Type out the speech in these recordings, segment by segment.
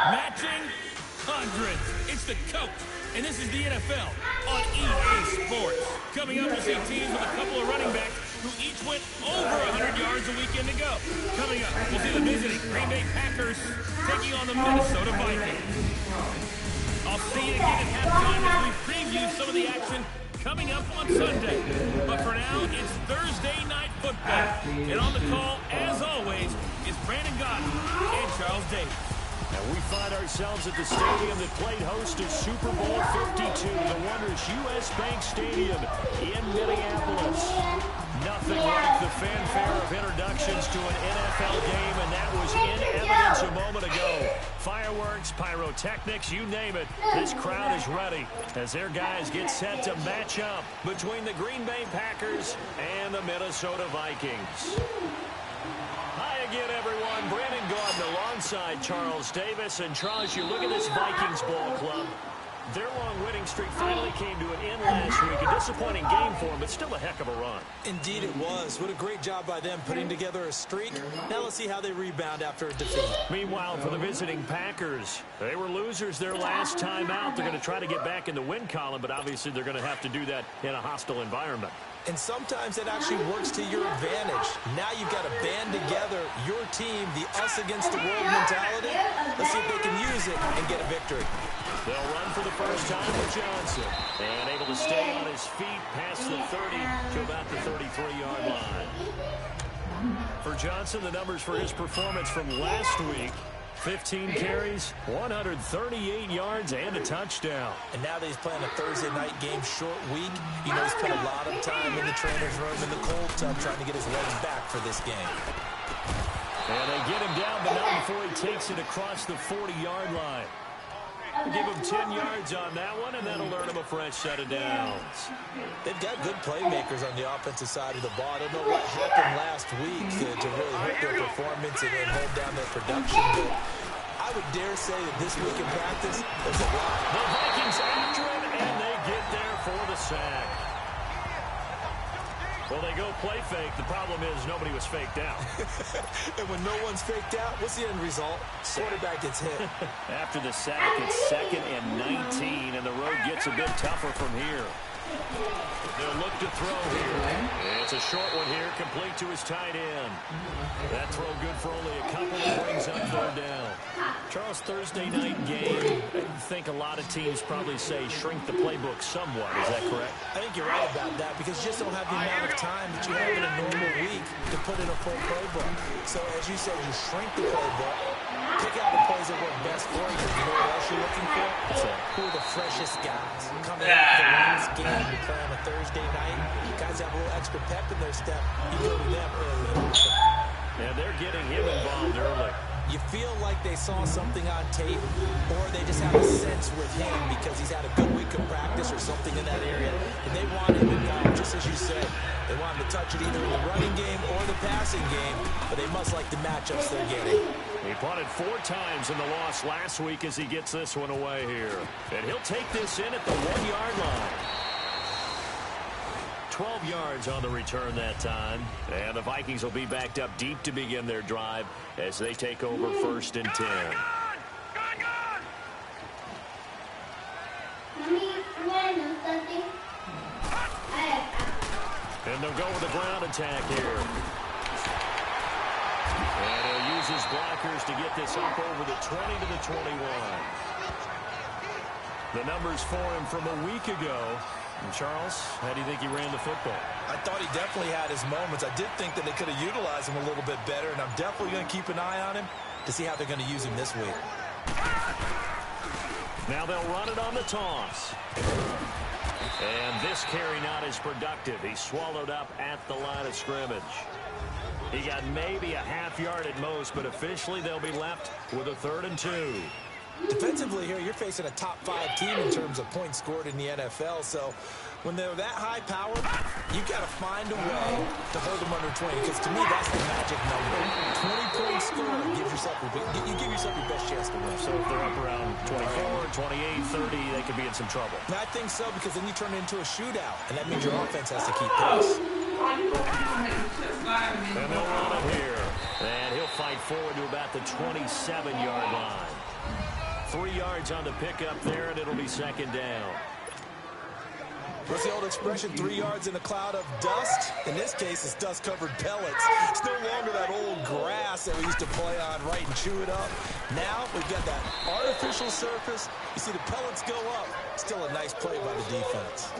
Matching hundreds. It's the coach, and this is the NFL on EA Sports. Coming up, we'll see teams with a couple of running backs who each went over 100 yards a weekend ago. Coming up, we'll see the visiting Green Bay Packers taking on the Minnesota Vikings. I'll see you again at halftime as we preview some of the action coming up on Sunday. But for now, it's Thursday Night Football. And on the call, as always, is Brandon Godden and Charles Davis. And we find ourselves at the stadium that played host to Super Bowl 52, the wondrous U.S. Bank Stadium in Minneapolis. Nothing like the fanfare of introductions to an NFL game, and that was in evidence a moment ago. Fireworks, pyrotechnics, you name it, this crowd is ready as their guys get set to match up between the Green Bay Packers and the Minnesota Vikings. Hi again, everyone. Brandon Gaudin alongside Charles Davis. And Charles, you look at this Vikings ball club. Their long winning streak finally came to an end last week. A disappointing game for them, but still a heck of a run. Indeed it was. What a great job by them putting together a streak. Now let's see how they rebound after a defeat. Meanwhile, for the visiting Packers, they were losers their last time out. They're going to try to get back in the win column, but obviously they're going to have to do that in a hostile environment. And sometimes it actually works to your advantage. Now you've got to band together your team, the us against the world mentality. Let's see if they can use it and get a victory. They'll run for the first time with Johnson. And able to stay on his feet past the 30 to about the 33-yard line. For Johnson, the numbers for his performance from last week: 15 carries, 138 yards, and a touchdown. And now that he's playing a Thursday night game, short week, you know he's spent a lot of time in the trainer's room in the cold tub trying to get his legs back for this game. And they get him down, but not before he takes it across the 40-yard line. Give him 10 yards on that one, and that'll earn him a fresh set of downs. They've got good playmakers on the offensive side of the ball. I don't know what happened last week to really hurt their performance and hold down their production, but I would dare say that this week in practice, there's a lot. The Vikings after him, and they get there for the sack. Well, they go play fake. The problem is nobody was faked out. And when no one's faked out, what's the end result? Quarterback gets hit. After the sack, it's 2nd and 19, and the road gets a bit tougher from here. They'll look to throw here. It's a short one here, complete to his tight end. That throw good for only a couple, and brings up 3rd down. Charles, Thursday night game, I think a lot of teams probably say shrink the playbook somewhat. Is that correct? I think you're right about that because you just don't have the amount of time that you have in a normal week to put in a full playbook. So as you said, you shrink the playbook, pick out the plays that work best for you. You know what else you're looking for? Who are the freshest guys coming out of the last game you play on a Thursday night? Guys have a little extra pep in their step. You go to them early. And they're getting him involved early. You feel like they saw something on tape, or they just have a sense with him because he's had a good week of practice or something in that area, and they want him involved, just as you said. They want him to touch it either in the running game or the passing game, but they must like the matchups they're getting. He punted 4 times in the loss last week as he gets this one away here. And he'll take this in at the 1-yard line. 12 yards on the return that time. And the Vikings will be backed up deep to begin their drive as they take over 1st and 10. And they'll go with a ground attack here. And he'll use his blockers to get this up over the 20 to the 21. The numbers for him from a week ago. And Charles, how do you think he ran the football? I thought he definitely had his moments. I did think that they could have utilized him a little bit better, and I'm definitely going to keep an eye on him to see how they're going to use him this week. Now they'll run it on the toss. And this carry not as productive. He swallowed up at the line of scrimmage. He got maybe a half yard at most, but officially they'll be left with a 3rd and 2. Defensively here, you're facing a top 5 team in terms of points scored in the NFL. So when they're that high powered, you got to find a way to hold them under 20. Because to me, that's the magic number. 20-point score gives yourself you give yourself your best chance to win. So if they're up around 24, 28, 30, they could be in some trouble. And I think so, because then you turn it into a shootout, and that means your offense has to keep pace. And they'll run him here. And he'll fight forward to about the 27-yard line. 3 yards on the pickup there, and it'll be second down. What's the old expression, 3 yards in a cloud of dust? In this case, it's dust-covered pellets. It's no longer that old grass that we used to play on, right, and chew it up. Now we've got that artificial surface. You see the pellets go up. Still a nice play by the defense.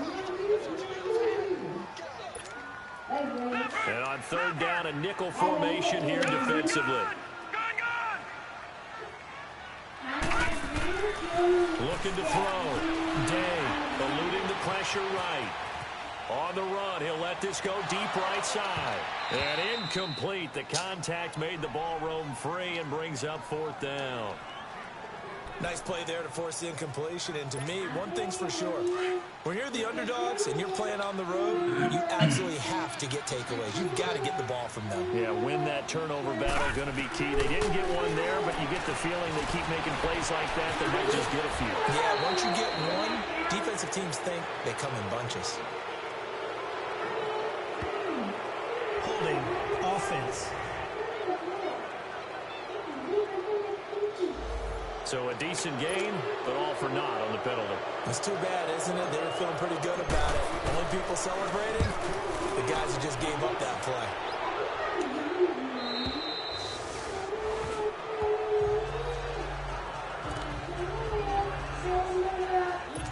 And on third down, a nickel formation here defensively. Looking to throw. Day eluding the pressure right. On the run, he'll let this go deep right side. And incomplete. The contact made the ball roam free and brings up fourth down. Nice play there to force the incompletion. And to me, one thing's for sure. When you're the underdogs and you're playing on the road, you absolutely have to get takeaways. You've got to get the ball from them. Yeah, win that turnover battle, going to be key. They didn't get one there, but you get the feeling they keep making plays like that, they might just get a few. Yeah, once you get one, defensive teams think they come in bunches. Holding offense. So a decent game, but all for naught on the penalty. It's too bad, isn't it? They were feeling pretty good about it. Only people celebrating, the guys who just gave up that play.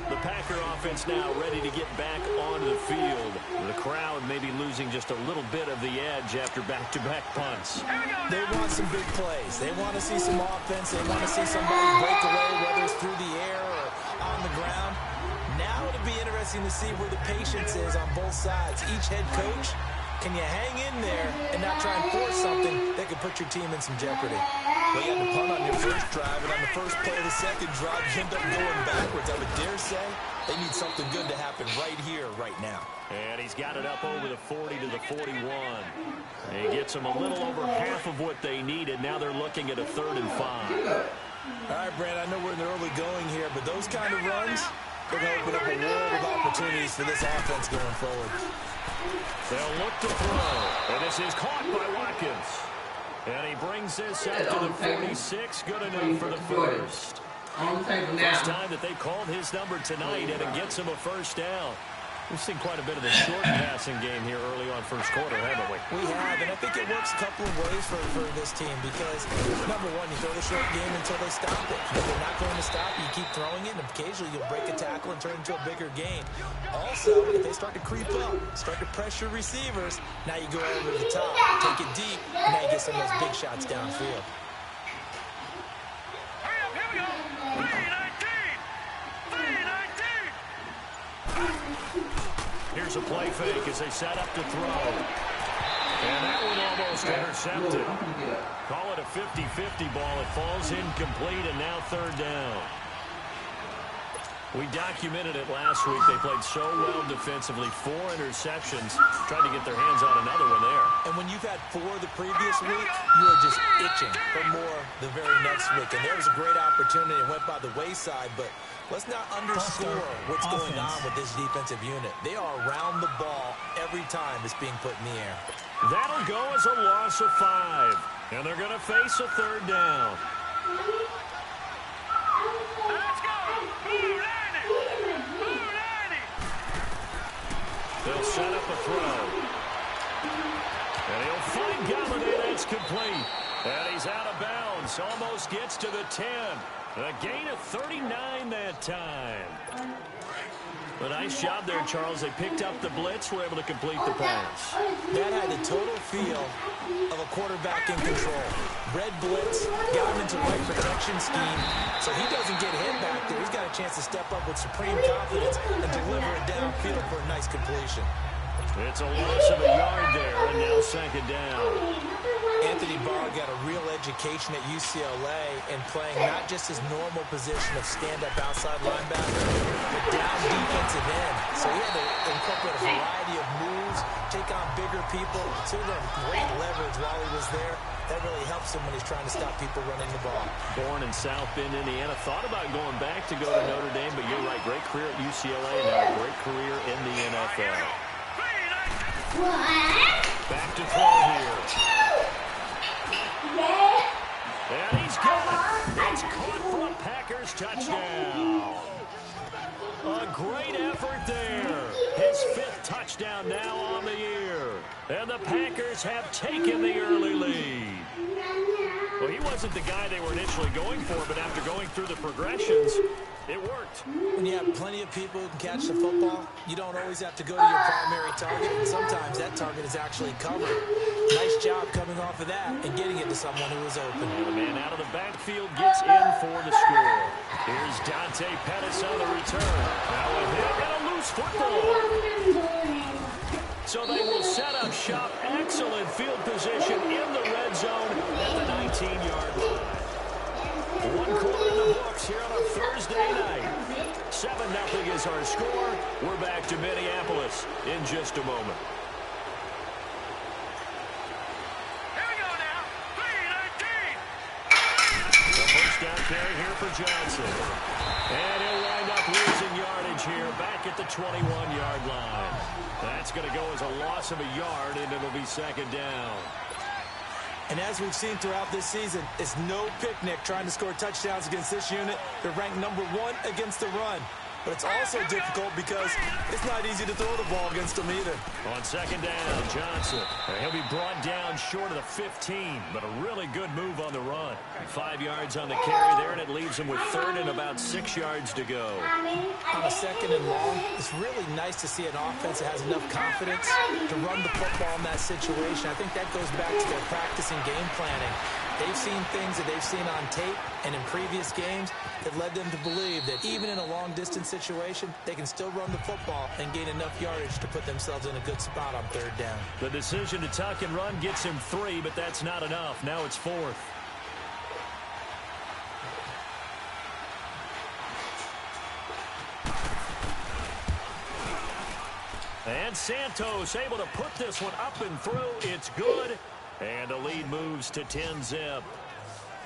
The Packer offense now ready to get back onto the field. The crowd may be losing just a little bit of the edge after back-to-back punts. They want some big plays. They want to see some offense. They want to see somebody break away, whether it's through the air or on the ground. Now it'll be interesting to see where the patience is on both sides. Each head coach, can you hang in there and not try and force something that could put your team in some jeopardy? Well, you had to punt on your first drive, and on the first play of the second drive, you end up going backwards. I would dare say they need something good to happen right here, right now. And he's got it up over the 40 to the 41. And he gets them a little over half of what they needed. Now they're looking at a 3rd and 5. All right, Brand, I know we're in the early going here, but those kind of runs, they're going to open up a world of opportunities for this offense going forward. They'll look to throw. And this is caught by Watkins. And he brings this up to the 46. Good enough for the first. First time that they called his number tonight, and it gets him a first down. We've seen quite a bit of a short passing game here early on first quarter, haven't we? We have, and I think it works a couple of ways for this team because, number one, you throw the short game until they stop it. If they're not going to stop it, you keep throwing it, and occasionally you'll break a tackle and turn it into a bigger gain. Also, if they start to creep up, start to pressure receivers, now you go over the top, take it deep, and now you get some of those big shots downfield. Here's a play fake as they set up to throw. And that one almost intercepted. Call it a 50-50 ball. It falls incomplete, and now 3rd down. We documented it last week. They played so well defensively. 4 interceptions. Tried to get their hands on another one there. And when you've had 4 the previous week, you are just itching for more the very next week. And there was a great opportunity. It went by the wayside, but let's not underscore what's going on with this defensive unit. They are around the ball every time it's being put in the air. That'll go as a loss of 5. And they're going to face a 3rd down. Let's go! They'll set up a throw. And he'll find Galladay. That's complete. And he's out of bounds. Almost gets to the 10. A gain of 39 that time. A nice job there, Charles. They picked up the blitz, were able to complete the pass. That had the total feel of a quarterback in control. Red blitz, got him into right protection scheme, so he doesn't get hit back there. He's got a chance to step up with supreme confidence and deliver it downfield for a nice completion. It's a loss of a yard there, and now 2nd down. Anthony Barr got a real education at UCLA and playing not just his normal position of stand-up outside linebacker, but down defensive end. So he had to incorporate a variety of moves, take on bigger people. So he learned great leverage while he was there. That really helps him when he's trying to stop people running the ball. Born in South Bend, Indiana. Thought about going back to go to Notre Dame, but you're right. Great career at UCLA and now a great career in the NFL. Back to throw here. And he's got it. It's caught for a Packers touchdown. A great effort there. His 5th touchdown now on the year. And the Packers have taken the early lead. Well, he wasn't the guy they were initially going for, but after going through the progressions, it worked. When you have plenty of people who can catch the football, you don't always have to go to your primary target, and sometimes that target is actually covered. Nice job coming off of that and getting it to someone who was open. And the man out of the backfield gets in for the score. Here's Dante Pettis on the return. Now a hit and a loose football. So they will set up shop. Excellent field position in the red zone at the 19-yard line. 1 quarter in the books here on a Thursday night. 7-0 is our score. We're back to Minneapolis in just a moment. Here we go now. 3-19. The first down carry here for Johnson. And he'll wind up losing yardage here back at the 21-yard line. That's going to go as a loss of a yard, and it'll be 2nd down. And as we've seen throughout this season, it's no picnic trying to score touchdowns against this unit. They're ranked number 1 against the run. But it's also difficult because it's not easy to throw the ball against them either. On 2nd down, Johnson. He'll be brought down short of the 15, but a really good move on the run. 5 yards on the carry there, and it leaves him with 3rd and about 6 yards to go. On a 2nd and long, it's really nice to see an offense that has enough confidence to run the football in that situation. I think that goes back to their practice and game planning. They've seen things that they've seen on tape and in previous games that led them to believe that even in a long-distance situation, they can still run the football and gain enough yardage to put themselves in a good spot on 3rd down. The decision to tuck and run gets him 3, but that's not enough. Now it's 4th. And Santos able to put this one up and through. It's good. And the lead moves to 10-zip.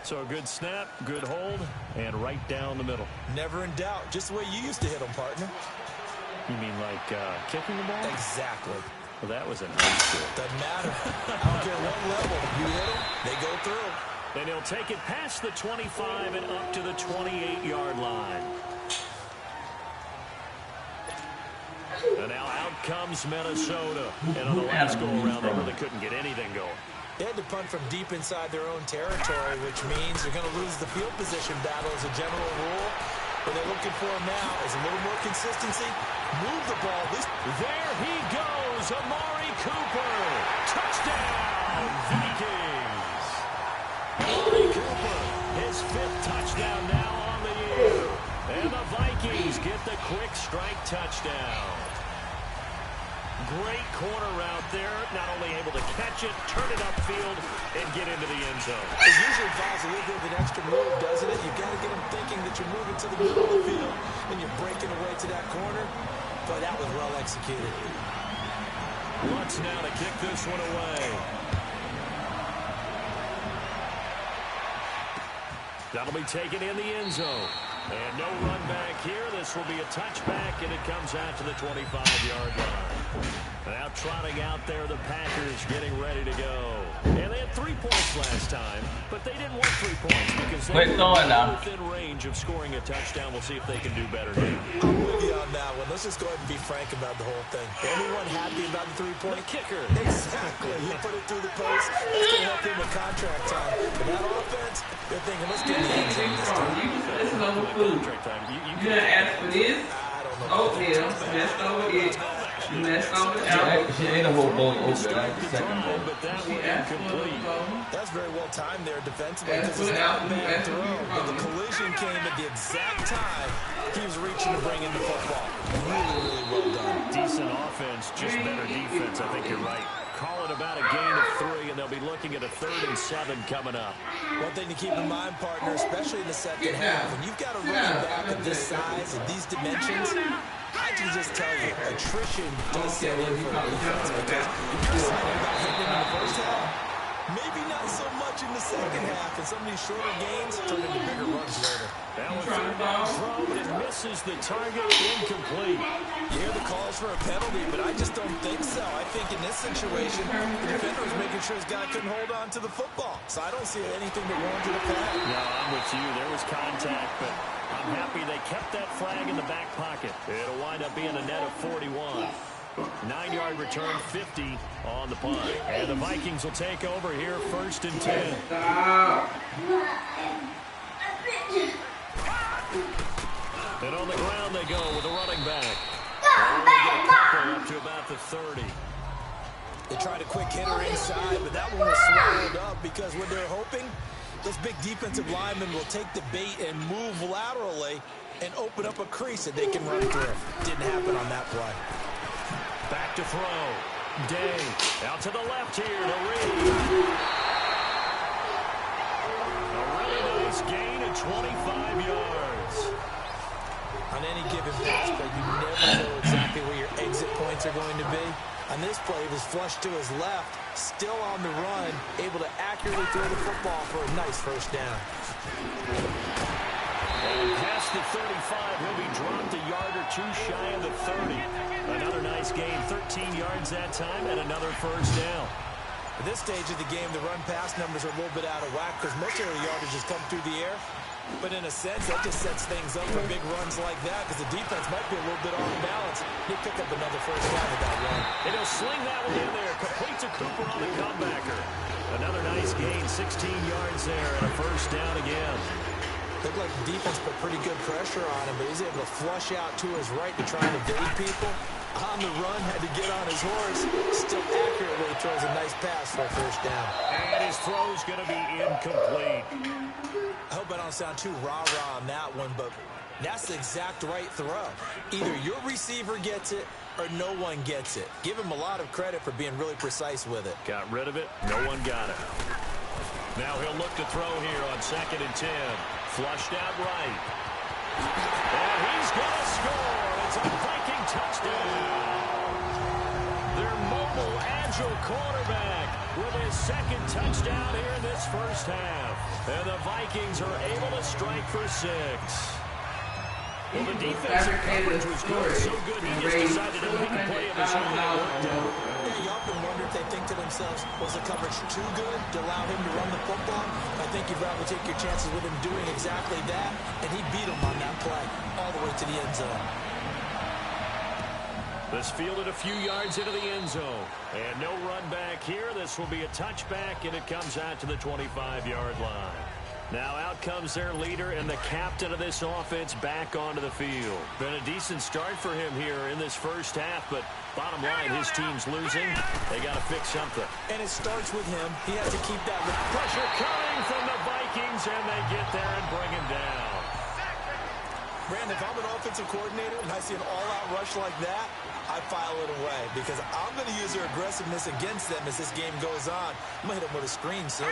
So a good snap, good hold, and right down the middle. Never in doubt. Just the way you used to hit them, partner. You mean like kicking the ball? Exactly. Well, that was a nice hit. Doesn't matter. I don't care what level. You hit them, they go through. Then he'll take it past the 25 and up to the 28-yard line. And now out comes Minnesota. And on the last go-around, they really couldn't get anything going. They had to punt from deep inside their own territory, which means they're going to lose the field position battle as a general rule. What they're looking for now is a little more consistency. Move the ball. There he goes, Amari Cooper. Touchdown, Vikings. Amari Cooper, his 5th touchdown now on the year. And the Vikings get the quick strike touchdown. Great corner route there. Not only able to catch it, turn it upfield, and get into the end zone. It usually involves a little bit of an extra move, doesn't it? You've got to get them thinking that you're moving to the middle of the field, and you're breaking away to that corner. But that was well executed. Lutz now to kick this one away. That'll be taken in the end zone. And no run back here. This will be a touchback, and it comes out to the 25-yard line. Now trotting out there, the Packers getting ready to go. And they had 3 points last time, but they didn't want 3 points because they were within range of scoring a touchdown. We'll see if they can do better here. I'm with you on that one. Let's just go ahead and be frank about the whole thing. Anyone happy about the 3-point? The kicker. Exactly. You put it through the post. That's going to help him with contract time. But that offense, they're thinking, let's get in the end zone this time. This is over food. You didn't ask for this. Oatmeal. Messed over it. Messed over the apple. She ain't a whole bowl over there. Like the second bowl. But that one incomplete. That's very well timed there defensively. That's what apple. Bad throw. But the collision came at the exact time he was reaching to bring in the football. Really, really well done. Decent offense, just better defense. I think you're right. call it about a gain of 3, and they'll be looking at a 3rd and 7 coming up. One thing to keep in mind, partner, especially in the second half, when you've got a running back of this size and these dimensions, I can just tell you, attrition does set in for a defense, because if you're excited about hitting him in the first half, maybe not so much in the second half, and some of these shorter gains turn into bigger runs later. Now a 3rd down throw, but it misses the target, incomplete. You hear the calls for a penalty, but I just don't think so. I think in this situation, the defender was making sure his guy couldn't hold on to the football. So I don't see anything that warranted a flag. No, I'm with you. There was contact, but I'm happy they kept that flag in the back pocket. It'll wind up being a net of 41. 9-yard return, 50 on the punt. And the Vikings will take over here, 1st and 10. And on the ground they go with a running back. And they get a couple up to about the 30. They tried a quick hitter inside, but that one was swallowed up because what they're hoping, those big defensive linemen will take the bait and move laterally and open up a crease that they can run through. Didn't happen on that play. Back to throw. Day out to the left here to Reed. A really nice gain of 25 yards. On any given pass play, you never know exactly where your exit points are going to be. On this play, he was flushed to his left, still on the run, able to accurately throw the football for a nice 1st down. And past the 35, he'll be dropped a yard or 2 shy of the 30. Another nice gain, 13 yards that time, and another 1st down. At this stage of the game, the run-pass numbers are a little bit out of whack because most of the yardage has come through the air. But in a sense, that just sets things up for big runs like that because the defense might be a little bit off balance. He'll pick up another 1st down with that run. And he'll sling that one in there. Complete to Cooper on the comebacker. Another nice gain, 16 yards there, and a 1st down again. Looked like the defense put pretty good pressure on him, but he's able to flush out to his right to try and evade people. On the run, had to get on his horse. Still accurately throws a nice pass for a 1st down. And his throw's going to be incomplete. I hope I don't sound too rah-rah on that one, but that's the exact right throw. Either your receiver gets it or no one gets it. Give him a lot of credit for being really precise with it. Got rid of it. No one got it. Now he'll look to throw here on 2nd and 10. Flushed out right. And he's going to score. It's a Viking touchdown. Their mobile, agile quarterback with his 2nd touchdown here in this 1st half. And the Vikings are able to strike for 6. Well, the defensive coverage was good, so good he just decided to make a play of his own. Yeah, you often wonder if they think to themselves, was the coverage too good to allow him to run the football? I think you'd rather take your chances with him doing exactly that, and he beat him on that play all the way to the end zone. This fielded a few yards into the end zone. And no run back here. This will be a touchback, and it comes out to the 25-yard line. Now out comes their leader and the captain of this offense back onto the field. Been a decent start for him here in this 1st half, but bottom line, his team's losing. They got to fix something. And it starts with him. He has to keep that pressure coming from the Vikings, and they get there and bring him down. Brandon, if I'm an offensive coordinator and I see an all-out rush like that, I file it away because I'm going to use their aggressiveness against them as this game goes on. I'm going to hit them with a screen soon.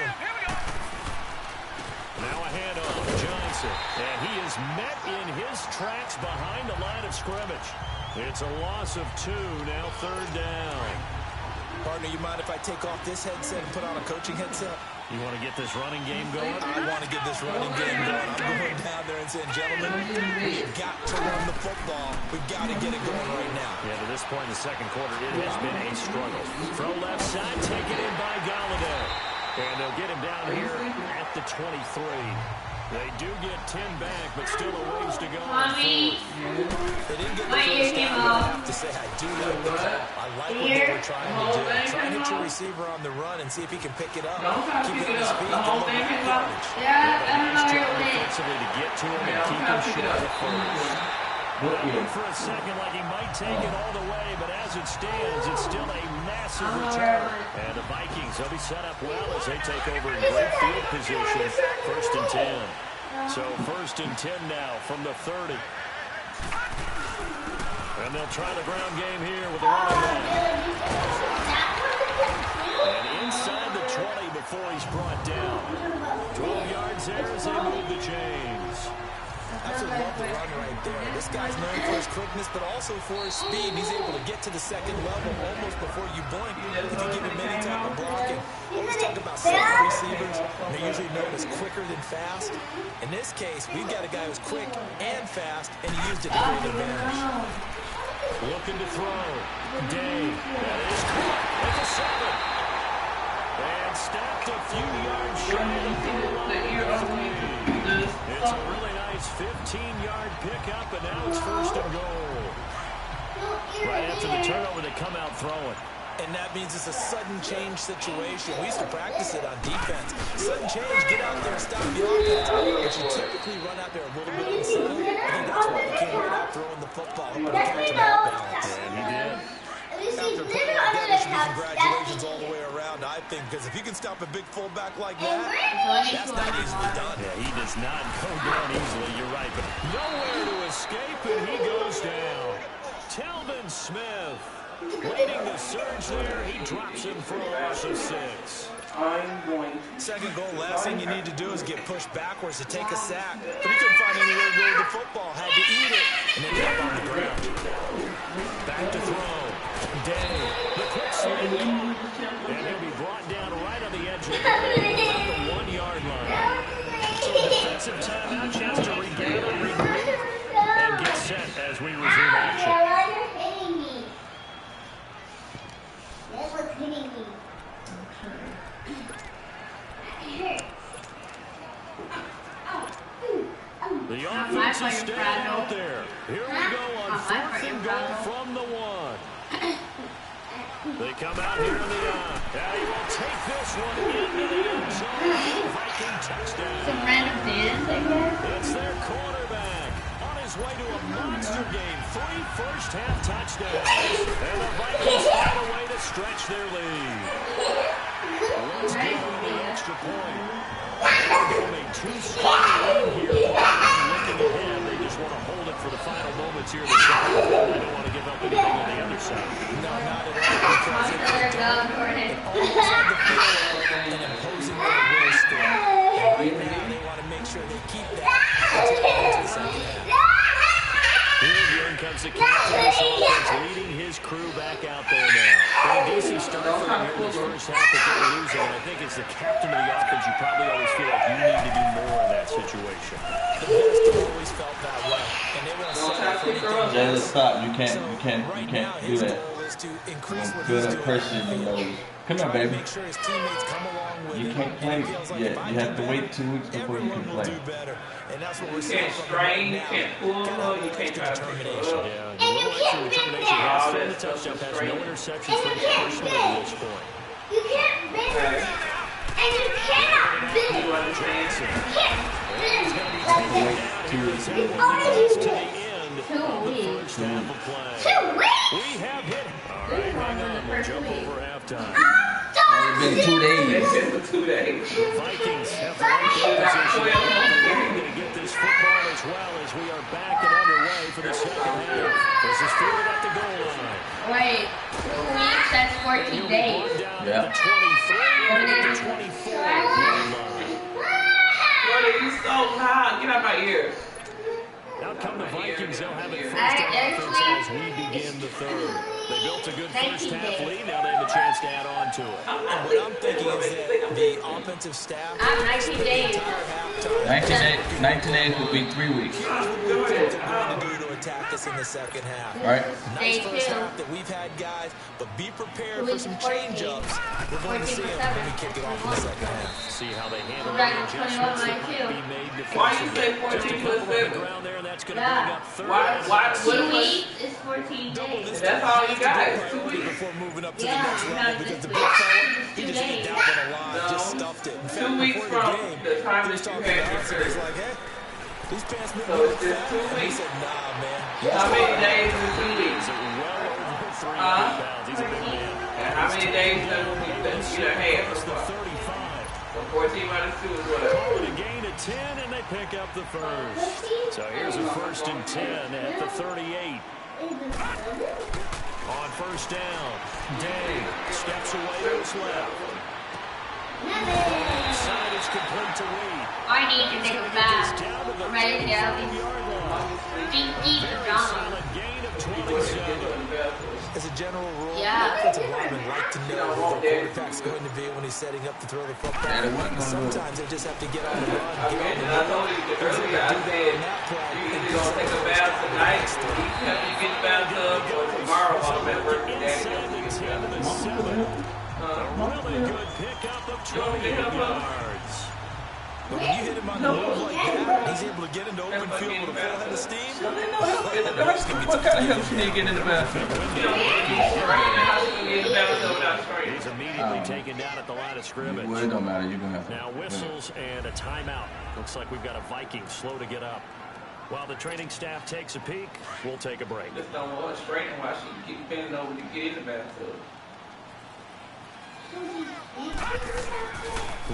Now a handoff, Johnson, and he is met in his tracks behind the line of scrimmage. It's a loss of 2, now 3rd down. Partner, you mind if I take off this headset and put on a coaching headset? You want to get this running game going? I want to get this running game going. I'm going down there and saying, gentlemen, we've got to run the football. We've got to get it going right now. Yeah, to this point in the 2nd quarter, it has been a struggle. Throw left side, taken in by Galladay. And they'll get him down here at the 23. They do get 10 back, but still a ways to go. They didn't get the 1st down, but I have to say I do like the call. I like what they were trying to do. Try and hit your receiver on the run and see if he can pick it up. Keep it in his feet. Defensively to get to him and keep him short of 1st. Look for a second like he might take it all the way, but as it stands, it's still a massive return. And the Vikings, they'll be set up well as they take over in great field position. 1st and 10. So 1st and 10 now from the 30. And they'll try the ground game here with the running back. And inside the 20 before he's brought down. 12 yards there as they move the chains. Absolutely love the run right there. This guy's known for his quickness, but also for his speed. He's able to get to the second level almost before you blink if you give him any type of blocking. Always talk about second receivers. They're usually known as quicker than fast. In this case, we've got a guy who's quick and fast, and he used it to great advantage. Looking to throw. Day. That is caught at the 7. And stopped a few yards shy of the line. It's a really nice 15-yard pickup, and now it's first and goal. Right after the turnover, they come out throwing. And that means it's a sudden change situation. We used to practice it on defense. Sudden change, get out there, stop the offense. But you typically run out there a little bit unsettled. I think that's why he came right out throwing the football, hoping to catch him off balance. And he did. After putting like that, there should be congratulations all the way around, I think, because if you can stop a big fullback like that, that's not easily done. Yeah, he does not go down easily, you're right, but nowhere to escape, and he goes down. Telvin Smith leading the surge there. He drops him for a loss of 6. Second goal, last thing you need to do is get pushed backwards to take a sack. But he couldn't find anywhere to go with the football, had to eat it, and ended up on the ground. Back to throw. Day, the quick sweep, and he'll be brought down right on the edge of the 1-yard line. So a defensive timeout, chance to regather, regroup, and get set as we resume action. The offense is staying out there. Here we go on 4th and goal from the 1. They come out here in the and he will take this one into the end zone. Viking touchdown. Some random fans, I guess. It's their quarterback on his way to a monster game. 3 first-half touchdowns. And the Vikings find a way to stretch their lead. Let's go on the extra point. They're going 2 straight lead here. Looking ahead, they just want to hold it for the final moments here. They don't want to give up anything on the other side. No, not at all. Because it almost had the feel of an imposing little score. And right now, they want to make sure they keep that until they get to the second half. Here again comes the captain of this offense, leading his crew back out there now. And DC started from here in this first half, but they're losing. And I think as the captain of the offense, you probably always feel like you need to do more in that situation. The best have always felt that way, and they want to settle for anything. Jay, let's stop. You can't do that. Good person, come on, baby. Make sure his teammates come along with You can't play yet. You have to wait 2 weeks before you can play. And that's what we're You seeing can't from strain, you now. can't pull, you can't try to determination. Yeah, a little extra determination. Has thrown the touchdown pass, no interceptions for him personally at this point. You can't bend it, and you cannot bend it. You understand? He's going to be taken down here to the end of the first half of play. 2 weeks? We have hit. All right, hang on. We'll jump over halftime. It's been 2 days. It's been 2 days. The Vikings have the right position. They're going to get this football as well as we are back and underway for the second half. This is fielded at the goal line. Wait, 2 weeks? That's 14 days. Down Yeah. at the 23 to 24 yard line. Brother, you so loud. Get out my ears. Out come the Vikings. They'll have it first on offense as we begin the third. They built a good first half lead. Now they have a chance to add on to it. And what I'm thinking is that the offensive staff I'm 19 days. 19 days will be 3 weeks. here's what we think they're going to do to attack us in the second half. All right. Nice Day first 2. half that we've had, guys, but be prepared for some change-ups. We're going to see them when we kick it off in the second half. See how they handle We're the back to 21 adjustments that line might be made Why you say defensively. Just a 14 couple plus on the 7? ground there, and that's going to Yeah. bring up third. What 2 was weeks is 14 days. That's all you got is 2 Priority weeks. before moving up to Yeah, the next we level got because this the big week. fella, he 2 just ate days. that one alive, No. just stuffed it. In 2 fact, weeks before from the game, the time he was that you talking had to your us, and he's surgery. like, hey, these pants make So me look it's just fat. 2 And he weeks. said, nah, man. How many days is 2 weeks? He's well over 300 pounds. He's a big man. And how many days does you have It's so the far? 35. So 14 minus 2 is what? Call it a gain of 10, and they pick up the first. So here's a 1st and 10 at the 38. On first down, Day steps away to his left. Side is complete to Lee. I need to take a bath. I'm ready to go. Deep Solid gain of 27. As a general rule, Yeah. offensive linemen like to know who their quarterback's going to be when he's setting up to throw the football. Sometimes they just have to get on the run, get on the run. You either gonna take a bath tonight, or you have to get back up, or tomorrow while I'm at work today. Really good pickup of 20 yards. But when you hit him on the move like that, he's able to get into open field with a full head of steam. What kind of help can you get in the bathroom? He's immediately taken down at the line of scrimmage. Well, it don't matter. You're going to have to. Now whistles and a timeout. Looks like we've got a Viking slow to get up. While the training staff takes a peek, we'll take a break. Just don't want to strain and watch you keep bending over to get in the bathtub.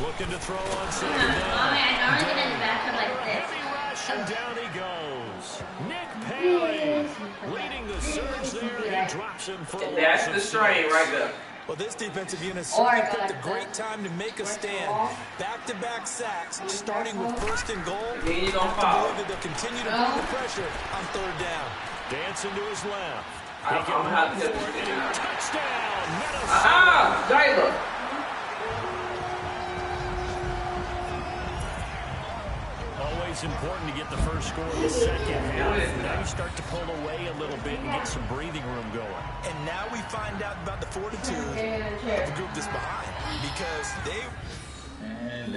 Looking to throw on second Mommy, down. I normally get in the bathtub like this. Heavy rush and down he goes. Nick Paley leading the surge there. He drops him for a That's loss the of strain right there. Well, this defensive unit certainly picked a great time to make a stand. Back-to-back sacks, starting with first and goal. Then you're gonna I fall. believe that they'll continue to put the pressure on third down. Dancing to his left. I'm gonna have to Forward and a touchdown. Minnesota. Ah, Jayla. Always important to get the first score in the second half. Now you start to pull away a little bit and get some breathing room going. And now we find out about the fortitude of the group that's behind. Because they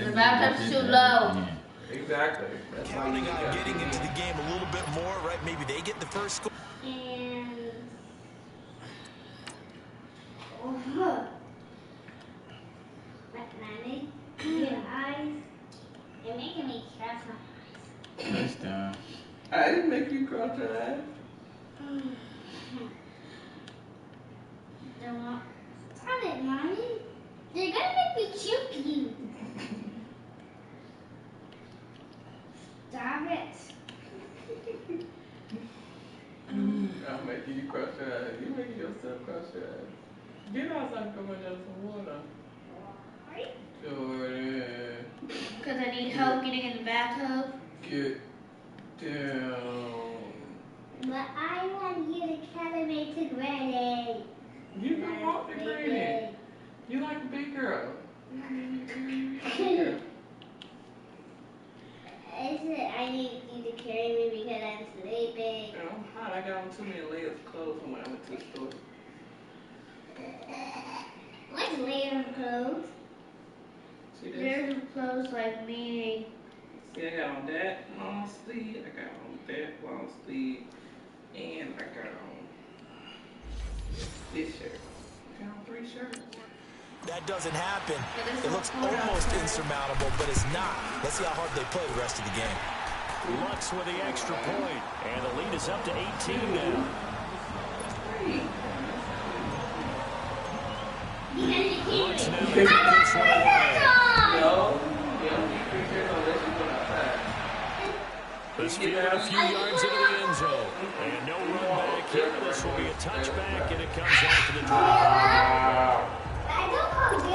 The bathtub's too low. Exactly. That's why you counting on got getting into the game a little bit more, right? Maybe they get the first score. And oh, Manny, your eyes, you're making me cross my eyes. Touchdown. I didn't make you cross your eyes. Don't stop it, Mommy. They're gonna make me choke you. Stop it. I'm making you cross your eyes. You making yourself cross your eyes. Get outside and come and get some water. Jordan. Because I need help getting in the bathtub. Get down. But I want you to carry me to Granny. You can walk to Granny. You like a big girl. I said I need you to carry me because I'm sleeping. I'm hot. I got on too many layers of clothes when I went to the store. What's layer of clothes? See this? Layers of clothes like meaning. See, I got on that long sleeve, I got on that long sleeve, and I got on this shirt. I got on 3 shirts. That doesn't happen. It looks almost insurmountable, but it's not. Let's see how hard they play the rest of the game. Lux with the extra point, and the lead is up to 18 now. Lux now to take this one away. No, you don't need 3 shirts unless you go outside. This field a few yards into the end zone, and no run back here. This will be a touchback, and it comes out to the 20.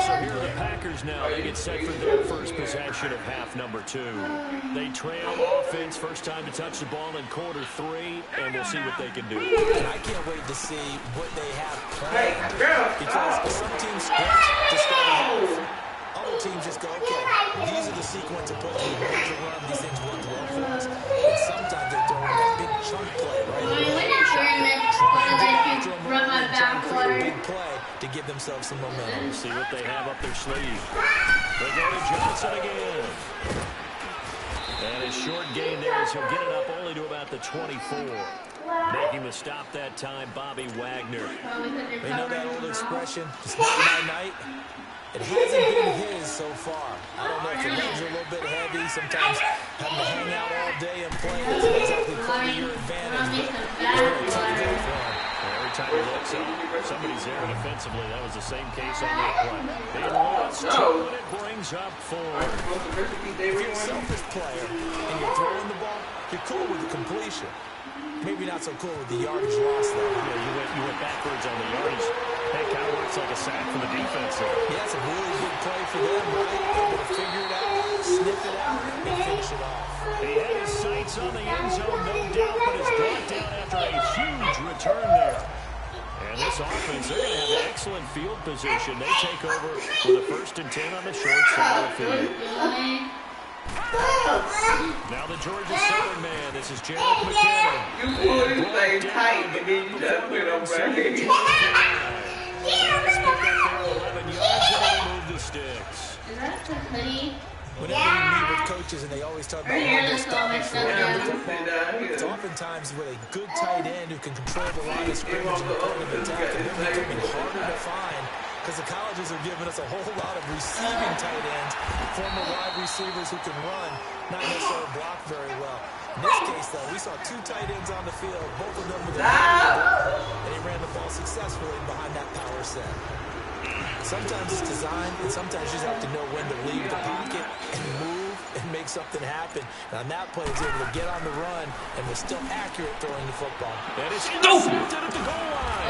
So here are the Packers now. They get set for their first possession of half number 2. They trail offense, first time to touch the ball in quarter 3, and we'll see what they can do. And I can't wait to see what they have planned. Because some teams sprint to start half. Other teams just go, okay, these are the sequence of plays we want to run. These things work well for us. And sometimes they throw in that big chunk play, right? We're not sure that you run my backwater. Big play to give themselves some momentum. We'll see what they have up their sleeve. They go to Johnson again. And a short gain there as he'll get it up only to about the 24. Making the stop that time, Bobby Wagner. They know that old expression, it's not my night. It hasn't been his so far. I don't know if the legs are a little bit heavy. Sometimes having to hang out all day and play doesn't exactly play to your advantage. But it's very tough to do for him. Every time he looks up, somebody's there defensively. That was the same case on that play. They lost 2, and it brings up 4. If you're a selfish player and you're throwing the ball, you're cool with the completion. Maybe not so cool with the yardage loss, though. Yeah, you went backwards on the yardage. Hey, kind of works like a sack for the defense there. Yeah, it's a really big play for them, right? Able to figure it out, sniff it out, and finish it off. He had his sights on the end zone, no doubt, but is brought down after a huge return there. And this offense, they're going to have excellent field position. They take over with a 1st and 10 on the short side of the field. Now the Georgia Southern man. This is Jared McKinnon. You pull this thing tight, and then you just put it over right here. 11 yards and they move the sticks. Is that the hoodie? Whenever you meet with coaches and they always talk about how they stop you from running the football, it's oftentimes with a good tight end who can control the line of scrimmage and the point of attack, and they're becoming harder to find because the colleges are giving us a whole lot of receiving tight ends, former wide receivers who can run, not necessarily block very well. In this case, though, we saw 2 tight ends on the field, both of them with a and he ran the ball successfully behind that power set. Sometimes it's designed, and sometimes you just have to know when to leave the pocket and move and make something happen. And on that play, he's able to get on the run and was still accurate throwing the football. That is intercepted at the goal line.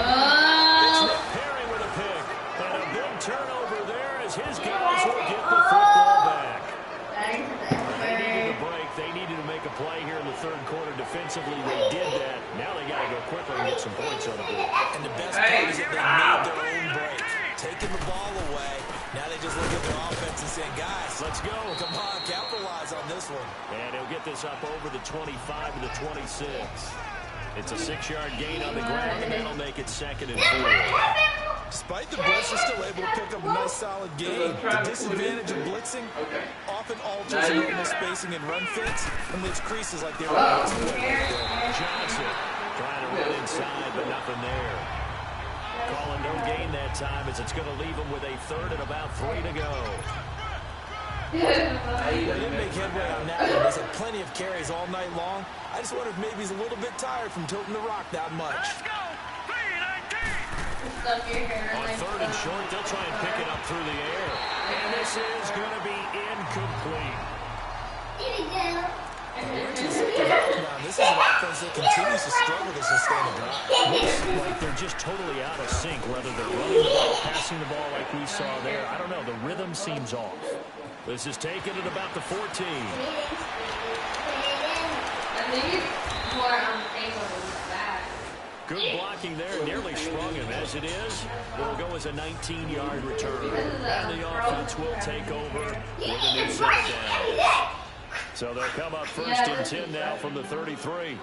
It's Nick Perry with a pick. And a big turnover there as his guys will get the football back. They needed a break. They needed to make a play here in the 3rd quarter defensively. They did that. Now they got to go quickly and get some points on the board. And the best part is that they made their own break. Taking the ball away. Now they just look at their offense and say, guys, let's go. Come on, capitalize on this one. And he'll get this up over the 25 to the 26. It's a 6-yard gain on the ground, and that'll make it 2nd and 4. Despite the blitz, they're still able to pick up a nice solid gain. The disadvantage of blitzing often alters normal spacing and run fits and leaves creases like they were Johnson trying to run inside, but nothing there. Calling no gain that time as it's going to leave him with a 3rd and about 3 to go. They didn't make headway on that one. He's had plenty of carries all night long. I just wonder if maybe he's a little bit tired from tilting the rock that much. On 3rd and short, they'll try and pick it up through the air. And this is going to be incomplete. This is an offense that continues to struggle to sustain a drive. Looks like they're just totally out of sync, whether they're running the ball, passing the ball like we saw there. I don't know. The rhythm seems off. This is taken at about the 14. Good blocking there, nearly sprung him. As it is, it'll go as a 19-yard return. And the offense will take over with a new set down. So they'll come up 1st and 10 now from the 33.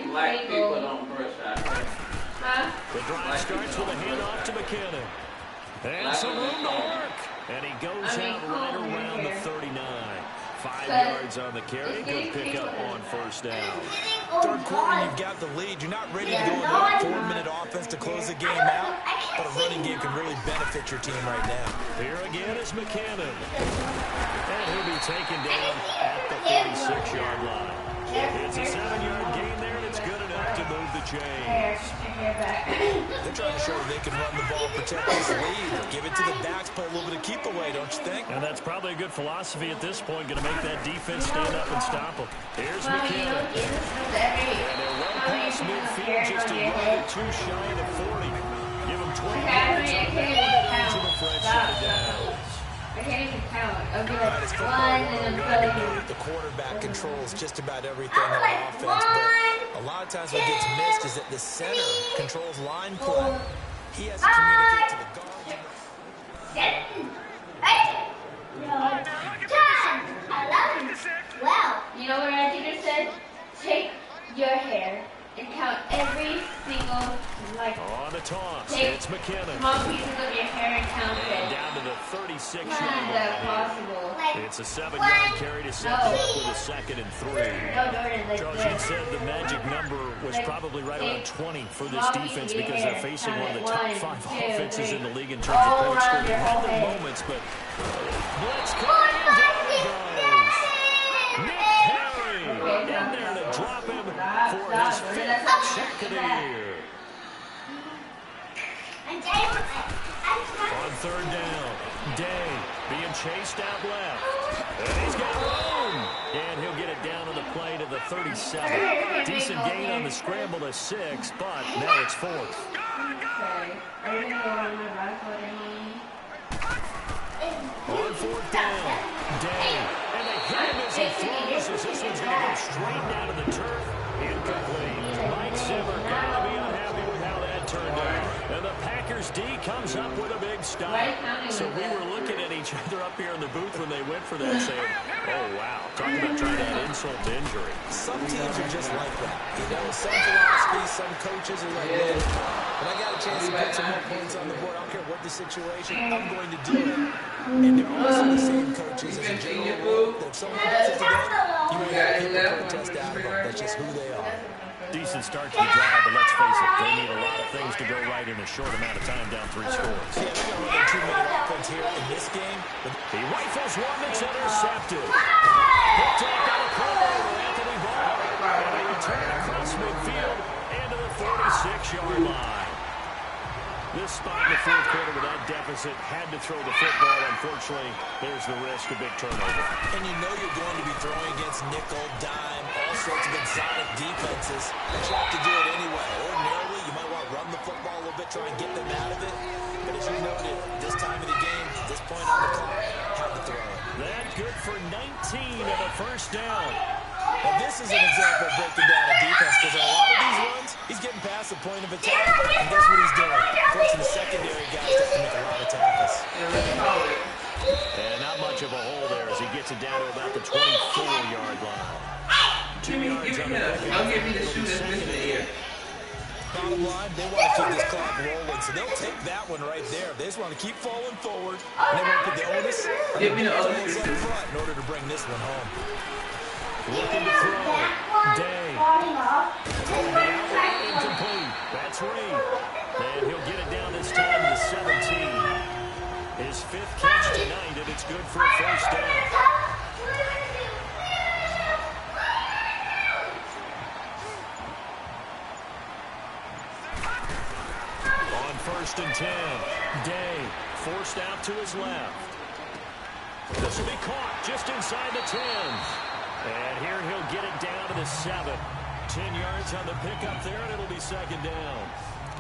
Black people don't brush out. The drive starts with a handoff to McKinnon. And some room to work. And he goes out right around the 39. 5 yards on the carry. Good pickup on 1st down. 3rd quarter, you've got the lead. You're not ready to go into a 4-minute offense to close the game out, but a running game can really benefit your team right now. Here again is McKinnon. And he'll be taken down at the 46-yard line. It's a 7-yard gain there, and it's good enough to move the chains. They're trying to show they can run the ball, protect this lead. Give it to the backs, play a little bit of keep away, don't you think? And that's probably a good philosophy at this point, going to make that defense stand up and stop them. Here's McKinnon. And they're run past midfield, just a yard or 2 shy of the 40. Give them 20 yards on that to the French side down. I can't even count. I'll be like 1 and I'm the quarterback controls just about everything on offense, but a lot of times what gets missed is that the center controls line play. He has to communicate to the guards. Well, you know what our teacher said? Take your hair and count every single, like, on the toss, it's McKinnon. Small pieces of your hair and count it. Down to the 36-yard How is that possible? It's a 7-yard carry to set them up with a 2nd and 3. No, Jordan, like Charles, you said the magic number was probably right around 20 for this defense because they're facing one of the top 5 offenses in the league in terms of points scored. They've had their moments, but blitz coming in, down he goes. Nick Perry in there to drop him for his 5th sack of the year. On 3rd down, Day Being chased out left. And he's got room. And he'll get it down on the play to the 37. Decent gain on the scramble to 6, but now it's 4th. On 4th down. Day. And they hit him as he throws as this one's going to go straight down to the turf. Incomplete. Mike Zimmer got to be unhappy with how that turned out. And the Packers D comes up with a big stop. So we were looking at each other up here in the booth when they went for that saying, oh, wow. Talking about trying to add insult to injury. Some teams are just like that. You know, some philosophies, some coaches are like, look, when I got a chance to get some more points on the board, I don't care what the situation, I'm going to do it. And they're also the same coaches as a general rule that if someone does it to them, you ain't got to keep a protest out of them. That's just who they are. Decent start to the drive, but let's face it, they need a lot of things to go right in a short amount of time down 3 scores. Yeah, they're going to run a 2-minute offense here in this game. He rifles one that's intercepted. Picked off on a corner to Anthony Barr. And they return across midfield and to the 46-yard line. This spot in the 4th quarter with that deficit had to throw the football. Unfortunately, there's the risk of big turnover. And you know you're going to be throwing against nickel, dime, all sorts of exotic defenses. But you have to do it anyway. Ordinarily, you might want to run the football a little bit, try and get them out of it. But as you noted, this time of the game, this point on the clock, had to throw it. That good for 19 of a first down. And this is an example of breaking down a defense because on a lot of these runs, he's getting past the point of attack, and guess what he's doing? Forcing the secondary guys to make a lot of tackles. And not much of a hole there as he gets it down to about the 24-yard line. 2 yards on the pick. I'll give you the shoe that's missing here. Bottom line, they want to keep this clock rolling, so they'll take that one right there. They just want to keep falling forward, and they want to put the onus on the defense up front in order to bring this one home. Looking to throw. Day. Throwing the outlet incomplete. That's Reed. And he'll get it down this time to the 17. His 5th catch tonight, and it's good for a first down. On 1st and 10. Day forced out to his left. This will be caught just inside the 10. And here he'll get it down to the 7. 10 yards on the pickup there, and it'll be 2nd down.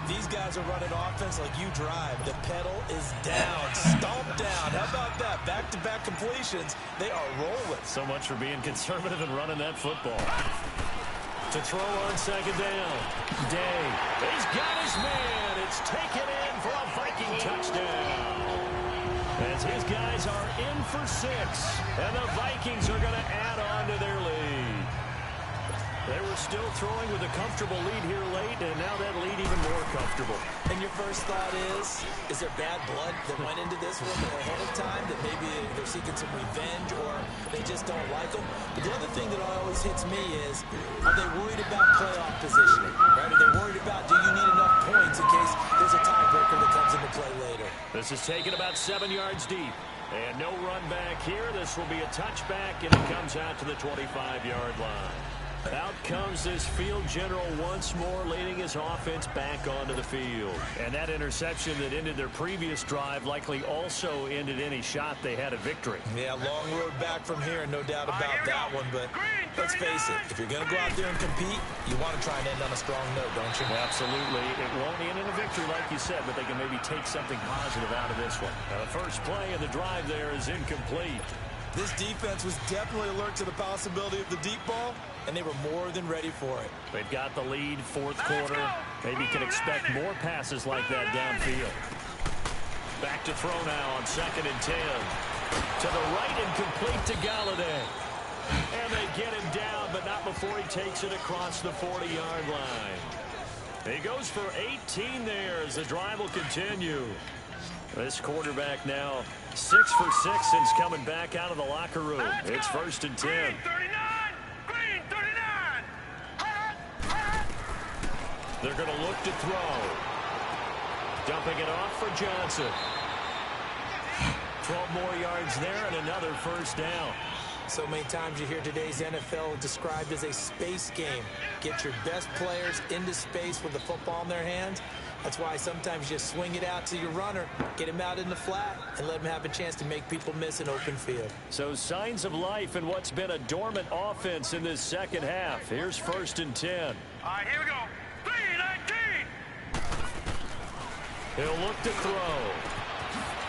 These guys are running offense like you drive. The pedal is down, stomped down. How about that? Back-to-back completions. They are rolling. So much for being conservative and running that football. To throw on 2nd down. Day. He's got his man. It's taken in for a Viking touchdown. As his guys are in for 6, and the Vikings are going to add on to their lead. They were still throwing with a comfortable lead here late, and now that lead even more comfortable. And your first thought is there bad blood that went into this one ahead of time, that maybe they're seeking some revenge or they just don't like them? But the other thing that always hits me is, are they worried about playoff positioning? Right? Are they worried about, do you need enough points in case there's a tiebreaker that comes into play later? This is taken about 7 yards deep. And no run back here. This will be a touchback, and it comes out to the 25-yard line. Out comes this field general once more, leading his offense back onto the field. And that interception that ended their previous drive likely also ended any shot they had at victory. Yeah, long road back from here, no doubt about that one. But let's face it, if you're going to go out there and compete, you want to try and end on a strong note, don't you? Absolutely. It won't end in a victory, like you said, but they can maybe take something positive out of this one. Now, the first play of the drive there is incomplete. This defense was definitely alert to the possibility of the deep ball, and they were more than ready for it. They've got the lead, 4th quarter. Maybe can expect more passes like that downfield. Back to throw now on 2nd and 10. To the right and complete to Galladay. And they get him down, but not before he takes it across the 40-yard line. He goes for 18 there as the drive will continue. This quarterback now 6 for 6 since coming back out of the locker room. It's 1st and 10. Green 39! Green 39! They're going to look to throw. Dumping it off for Johnson. 12 more yards there and another first down. So many times you hear today's NFL described as a space game. Get your best players into space with the football in their hands. That's why sometimes you just swing it out to your runner, get him out in the flat, and let him have a chance to make people miss an open field. So signs of life in what's been a dormant offense in this second half. Here's 1st and 10. All right, here we go. 3-19. He'll look to throw.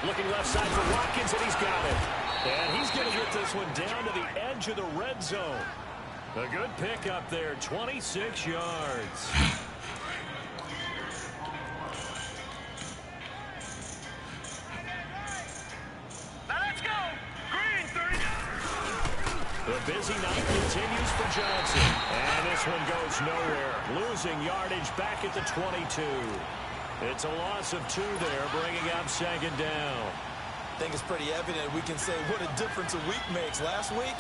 Looking left side for Watkins, and he's got it. And he's going to get this one down to the edge of the red zone. A good pickup there, 26 yards. Now let's go. Green, 39. The busy night continues for Johnson. And this one goes nowhere. Losing yardage back at the 22. It's a loss of 2 there, bringing up 2nd down. I think it's pretty evident we can say what a difference a week makes. Last week,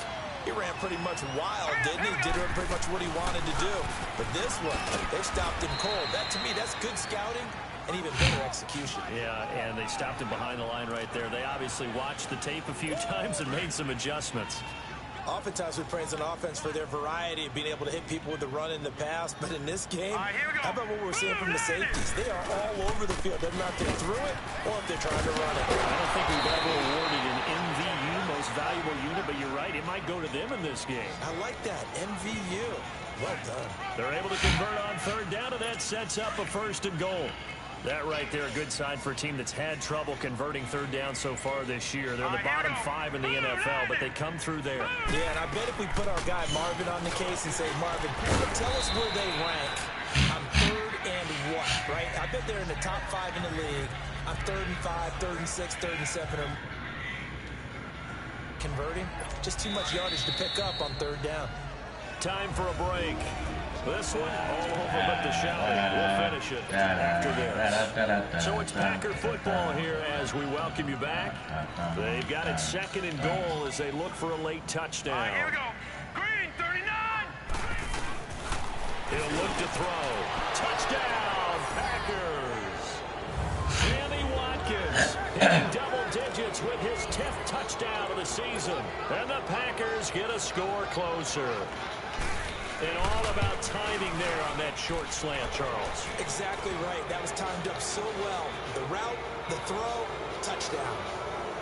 he ran pretty much wild, didn't he? Did pretty much what he wanted to do. But this one, they stopped him cold. That, to me, that's good scouting and even better execution. Yeah, and they stopped him behind the line right there. They obviously watched the tape a few times and made some adjustments. Oftentimes we praise an offense for their variety of being able to hit people with the run in the pass. But in this game, All right, here we go. how about what we're seeing from the safeties? They are all over the field. Doesn't matter if they threw it or if they're trying to run it. I don't think we've ever awarded an MVU, most valuable unit, but you're right, it might go to them in this game. I like that. MVU. Well done. They're able to convert on 3rd down, and that sets up a 1st and goal. That right there, a good sign for a team that's had trouble converting 3rd down so far this year. They're in the bottom 5 in the NFL, but they come through there. Yeah, and I bet if we put our guy Marvin on the case and say, Marvin, tell us where they rank on 3rd and what, right? I bet they're in the top 5 in the league on 3rd and 5, 3rd and 6, 3rd and 7. Converting, just too much yardage to pick up on 3rd down. Time for a break. This one, all over but the shouting. We'll finish it after this. So it's Packer football here as we welcome you back. They've got it 2nd and goal as they look for a late touchdown. All right, here we go. Green, 39. He'll look to throw. Touchdown, Packers. Sammy Watkins hitting double digits with his 10th touchdown of the season. And the Packers get a score closer. And all about timing there on that short slant, Charles. Exactly right. That was timed up so well. The route, the throw, touchdown.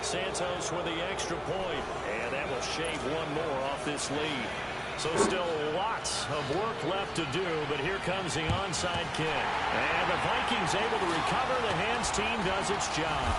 Santos with the extra point, and that will shave one more off this lead. So still lots of work left to do, but here comes the onside kick. And the Vikings able to recover. The hands team does its job.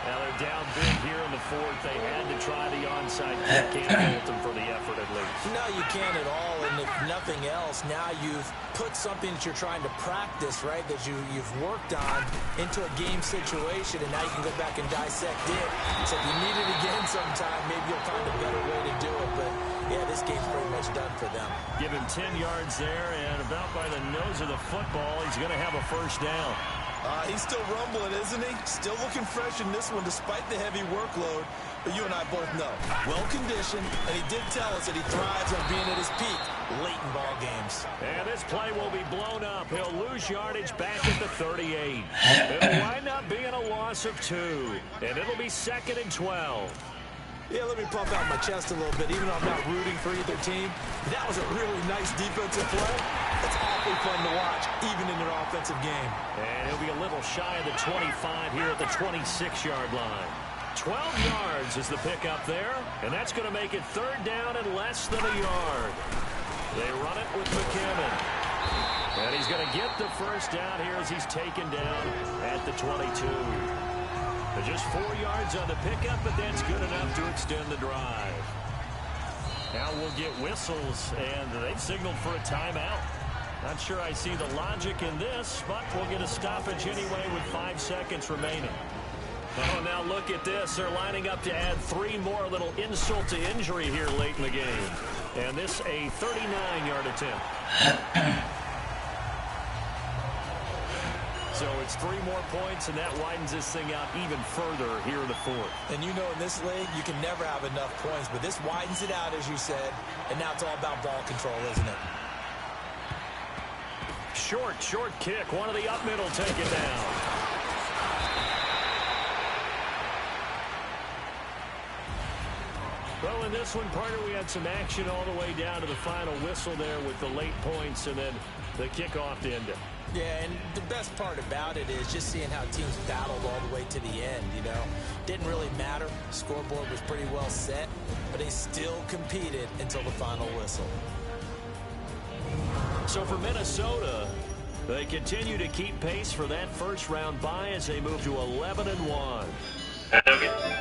Now they're down big here in the 4th. They had to try the onside kick. Can't fault them for the effort at least. No, you can't at all. And if nothing else, now you've put something that you're trying to practice, right, that you've worked on into a game situation, and now you can go back and dissect it. So if you need it again sometime, maybe you'll find a better way to do it. But, yeah, this game's pretty much done for them. Give him 10 yards there, and about by the nose of the football, he's going to have a 1st down. He's still rumbling, isn't he? Still looking fresh in this one despite the heavy workload. But you and I both know, well-conditioned, and he did tell us that he thrives on being at his peak late in ball games. And this play will be blown up. He'll lose yardage back at the 38. It'll wind up being a loss of 2, and it'll be 2nd and 12. Yeah, let me pump out my chest a little bit, even though I'm not rooting for either team. That was a really nice defensive play. It's awfully fun to watch, even in their offensive game. And he'll be a little shy of the 25 here at the 26-yard line. 12 yards is the pickup there, and that's going to make it 3rd down and less than a yard. They run it with McKinnon. And he's going to get the 1st down here as he's taken down at the 22. Just 4 yards on the pickup, but that's good enough to extend the drive. Now we'll get whistles, and they've signaled for a timeout. Not sure I see the logic in this, but we'll get a stoppage anyway with 5 seconds remaining. Oh, now look at this. They're lining up to add 3 more, a little insult to injury here late in the game. And this a 39-yard attempt. So it's 3 more points, and that widens this thing out even further here in the 4th. And you know in this league, you can never have enough points, but this widens it out, as you said, and now it's all about ball control, isn't it? Short kick. One of the up middle take it down. Well, in this one, partner, we had some action all the way down to the final whistle there with the late points and then the kickoff to end it. Yeah, and the best part about it is just seeing how teams battled all the way to the end, you know. Didn't really matter. Scoreboard was pretty well set, but they still competed until the final whistle. So for Minnesota, they continue to keep pace for that first round bye as they move to 11-1. Okay.